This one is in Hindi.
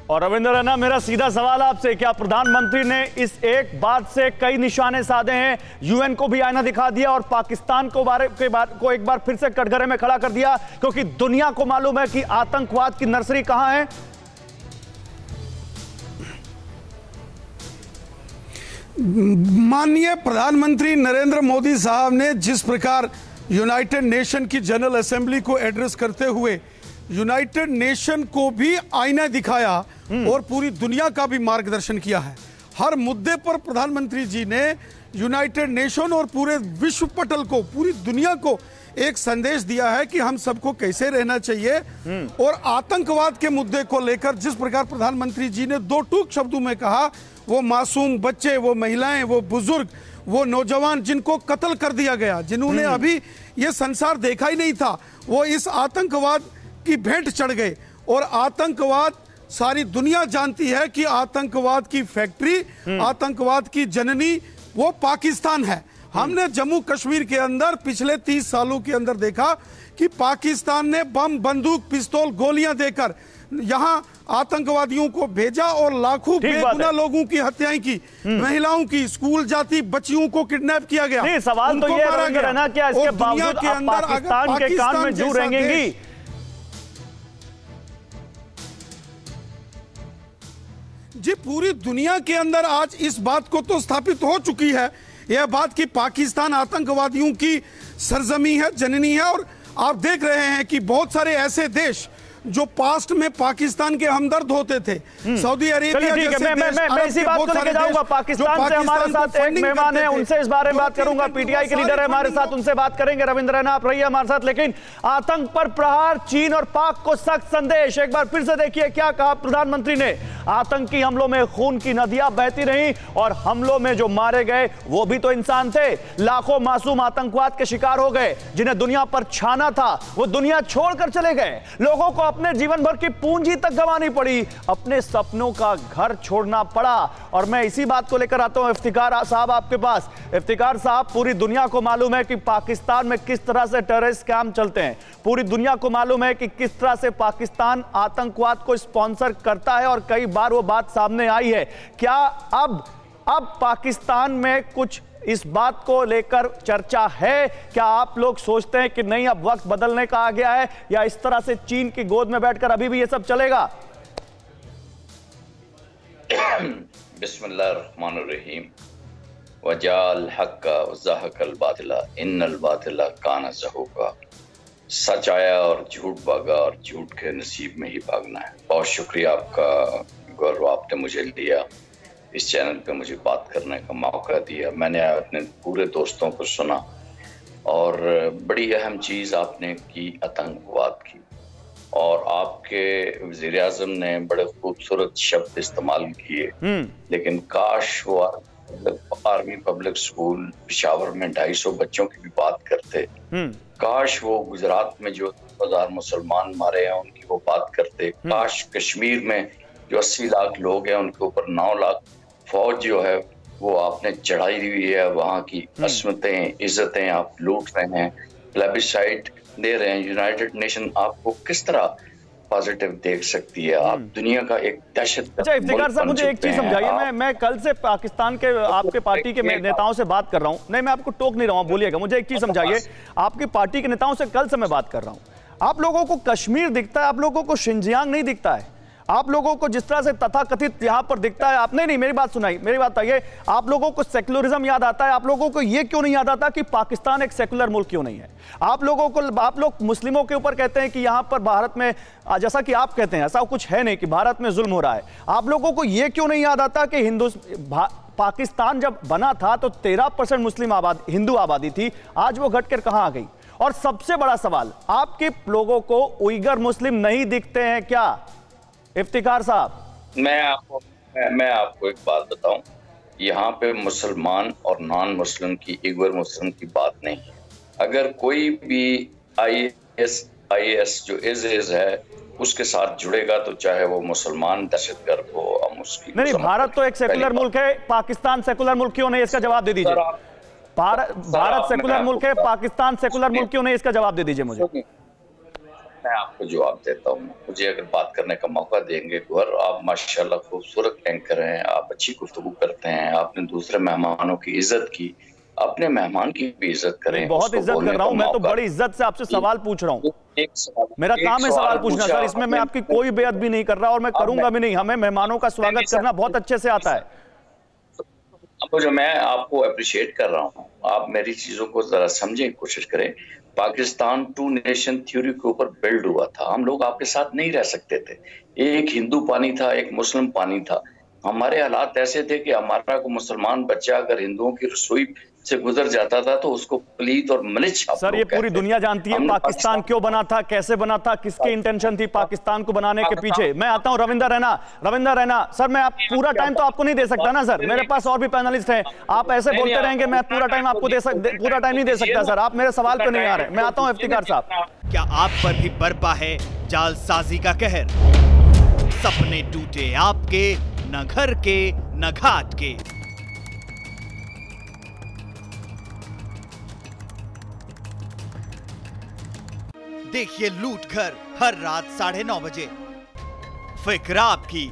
और रविंद्र रैना, मेरा सीधा सवाल आपसे, क्या प्रधानमंत्री ने इस एक बात से कई निशाने साधे हैं, यूएन को भी आईना दिखा दिया और पाकिस्तान को एक बार फिर से कटघरे में खड़ा कर दिया, क्योंकि दुनिया को मालूम है कि आतंकवाद की नर्सरी कहां है? माननीय प्रधानमंत्री नरेंद्र मोदी साहब ने जिस प्रकार यूनाइटेड नेशन की जनरल असेंबली को एड्रेस करते हुए यूनाइटेड नेशन को भी आईना दिखाया और पूरी दुनिया का भी मार्गदर्शन किया है, हर मुद्दे पर प्रधानमंत्री जी ने यूनाइटेड नेशन और पूरे विश्व पटल को, पूरी दुनिया को एक संदेश दिया है कि हम सबको कैसे रहना चाहिए। और आतंकवाद के मुद्दे को लेकर जिस प्रकार प्रधानमंत्री जी ने दो टूक शब्दों में कहा, वो मासूम बच्चे, वो महिलाएं, वो बुजुर्ग, वो नौजवान जिनको कत्ल कर दिया गया, जिन्होंने अभी ये संसार देखा ही नहीं था, वो इस आतंकवाद की भेंट चढ़ गए। और आतंकवाद, सारी दुनिया जानती है कि आतंकवाद की फैक्ट्री, आतंकवाद की जननी वो पाकिस्तान है। हमने जम्मू कश्मीर के अंदर पिछले 30 सालों के अंदर देखा कि पाकिस्तान ने बम, बंदूक, पिस्तौल, गोलियां देकर यहां आतंकवादियों को भेजा और लाखों बेगुनाह लोगों की हत्याएं की, महिलाओं की, स्कूल जाती बच्चियों को किडनैप किया गया। नहीं, सवाल तो ये है ना, क्या इसके बावजूद पाकिस्तान के कान में जू रहेंगी? जी, पूरी दुनिया के अंदर आज इस बात को तो स्थापित हो चुकी है, यह बात कि पाकिस्तान आतंकवादियों की सरजमी है, जननी है। और आप देख रहे हैं कि बहुत सारे ऐसे देश जो पास्ट में पाकिस्तान के हमदर्द होते थे, सऊदी अरेबिया जैसे मैं इसी बात को लेकर जाऊंगा। पाकिस्तान से हमारे साथ एक मेहमान है, उनसे इस बारे में बात करूंगा। पीटीआई के लीडर है हमारे साथ, उनसे बात करेंगे। रविंद्र रैना, आप रहिए हमारे साथ। लेकिन आतंक पर प्रहार, चीन और पाक को सख्त संदेश। एक बार फिर से देखिए क्या कहा प्रधानमंत्री ने। आतंकी हमलों में खून की नदियां बहती रही और हमलों में जो मारे गए वो भी तो इंसान थे। लाखों मासूम आतंकवाद के शिकार हो गए, जिन्हें दुनिया पर छाना था वो दुनिया छोड़कर चले गए। लोगों को अपने जीवन भर की पूंजी तक गंवानी पड़ी, अपने सपनों का घर छोड़ना पड़ा। और मैं इसी बात को लेकर आता हूं इफ्तिकार साहब आपके पास। इफ्तिकार साहब, पूरी दुनिया को मालूम है कि पाकिस्तान में किस तरह से टेररिस्ट कैंप चलते हैं, पूरी दुनिया को मालूम है कि किस तरह से पाकिस्तान आतंकवाद को स्पॉन्सर करता है और कई बार वो बात सामने आई है। क्या अब पाकिस्तान में कुछ इस बात को लेकर चर्चा है? क्या आप लोग सोचते हैं कि नहीं, अब वक्त बदलने का आ गया है, या इस तरह से चीन की गोद में बैठकर अभी भी ये सब चलेगा? बिस्मिल्लाहिर्रहमानिर्रहीम। वजाल हक्का वज़हकल बातिला इन्नल बातिला काना ज़हूका। सच आया और झूठ भागा और झूठ के नसीब में ही भागना है। बहुत शुक्रिया आपका गौरव, आपने मुझे लिया, इस चैनल पे मुझे बात करने का मौका दिया। मैंने अपने पूरे दोस्तों को सुना और बड़ी अहम चीज़ आपने की आतंकवाद की। और आपके वज़ीर आज़म ने बड़े खूबसूरत शब्द इस्तेमाल किए, लेकिन काश वो आर्मी पब्लिक स्कूल पेशावर में 250 बच्चों की भी बात करते। काश वो गुजरात में जो 1000 मुसलमान मारे हैं उनकी वो बात करते। काश कश्मीर में जो 80 लाख लोग हैं उनके ऊपर 9 लाख फौज जो है वो आपने चढ़ाई हुई है। वहाँ की असमतें, इज्जतें आप लूट रहे हैं, प्लेबिसाइड दे रहे हैं। यूनाइटेड नेशन आपको किस तरह पॉजिटिव देख सकती है? आप दुनिया का एक दहशत। अच्छा इफ्तिकार साहब, मुझे एक चीज समझाइए। मैं कल से पाकिस्तान के आपके पार्टी के नेताओं से बात कर रहा हूँ। नहीं, मैं आपको टोक नहीं रहा हूँ, बोलिएगा। मुझे एक चीज समझाइए, आपकी पार्टी के नेताओं से कल से मैं बात कर रहा हूँ। आप लोगों को कश्मीर दिखता है, आप लोगों को शिनजियांग नहीं दिखता है। आप लोगों को जिस तरह से तथाकथित यहां पर दिखता है, आप नहीं, मेरी बात सुनाई, मेरी बात आइए। आप लोगों को सेकुलरिज्म याद आता है, आप लोगों को यह क्यों नहीं याद आता कि पाकिस्तान एक सेकुलर मुल्क क्यों नहीं है? आप लोग मुस्लिमों के ऊपर कहते हैं कि यहां पर भारत में, जैसा कि आप कहते हैं, ऐसा कुछ है नहीं कि भारत में जुल्म हो रहा है। आप लोगों को यह क्यों नहीं याद आता कि पाकिस्तान जब बना था तो 13% हिंदू आबादी थी, आज वो घटकर कहां आ गई? और सबसे बड़ा सवाल, आपके लोगों को उइगर मुस्लिम नहीं दिखते हैं क्या? इफ्तिकार साहब, मैं आपको एक बात बताऊं, यहाँ पे मुसलमान और नॉन मुस्लिम की, उइगर मुस्लिम की बात नहीं है। अगर कोई भी IS जो इज़ है उसके साथ जुड़ेगा तो चाहे वो मुसलमान दहशतगर्द हो, हम उसकी नहीं, भारत तो एक सेकुलर मुल्क है, पाकिस्तान सेकुलर मुल्क क्यों नहीं? इसका जवाब दे दीजिए। भारत सेकुलर मुल्क है, पाकिस्तान सेकुलर मुल्क क्यों नहीं? इसका जवाब दे दीजिए मुझे। मैं आपको जवाब देता हूँ। मुझे अगर बात करने का मौका देंगे और आप माशाल्लाह खूबसूरत एंकर हैं, आप अच्छी गुफ्तगू करते हैं, आपने दूसरे मेहमानों की इज्जत की, अपने मेहमान की भी इज्जत करें। बहुत इज्जत कर रहा हूं मैं, तो बड़ी इज्जत से आपसे सवाल पूछ रहा हूं। मेरा काम है सवाल पूछना सर, इसमें मैं आपकी कोई बेअदबी भी नहीं कर रहा और मैं करूंगा भी नहीं। हमें मेहमानों का स्वागत करना बहुत अच्छे से आता है। अब जो मैं आपको अप्रिशिएट कर रहा हूँ, आप मेरी चीजों को जरा समझने की कोशिश करें। पाकिस्तान 2 नेशन थ्योरी के ऊपर बिल्ड हुआ था। हम लोग आपके साथ नहीं रह सकते थे। एक हिंदू पानी था, एक मुस्लिम पानी था। हमारे हालात ऐसे थे कि हमारा को मुसलमान बच्चा अगर हिंदुओं की रसोई से गुजर जाता था तो उसको पलीत और मलिच सर, ये पूरी दुनिया जानती है पाकिस्तान क्यों बना था, कैसे बना था, किसकी इंटेंशन थी पाकिस्तान को बनाने के पीछे। मैं आता हूं रविंदर रैना। सर, मैं पूरा टाइम तो आपको नहीं दे सकता ना सर, मेरे पास और भी पैनलिस्ट हैं। आप ऐसे बोलते रहेंगे, मैं पूरा टाइम आपको पूरा टाइम नहीं दे सकता सर। आप मेरे सवाल पे नहीं आ रहे। मैं आता हूं इफ्तिकार साहब। क्या आप पर भी बरपा है जालसाजी का कहर? सपने टूटे आपके, न घर के न घाट के। देखिए लूट घर हर रात 9:30 बजे। फिक्र आपकी,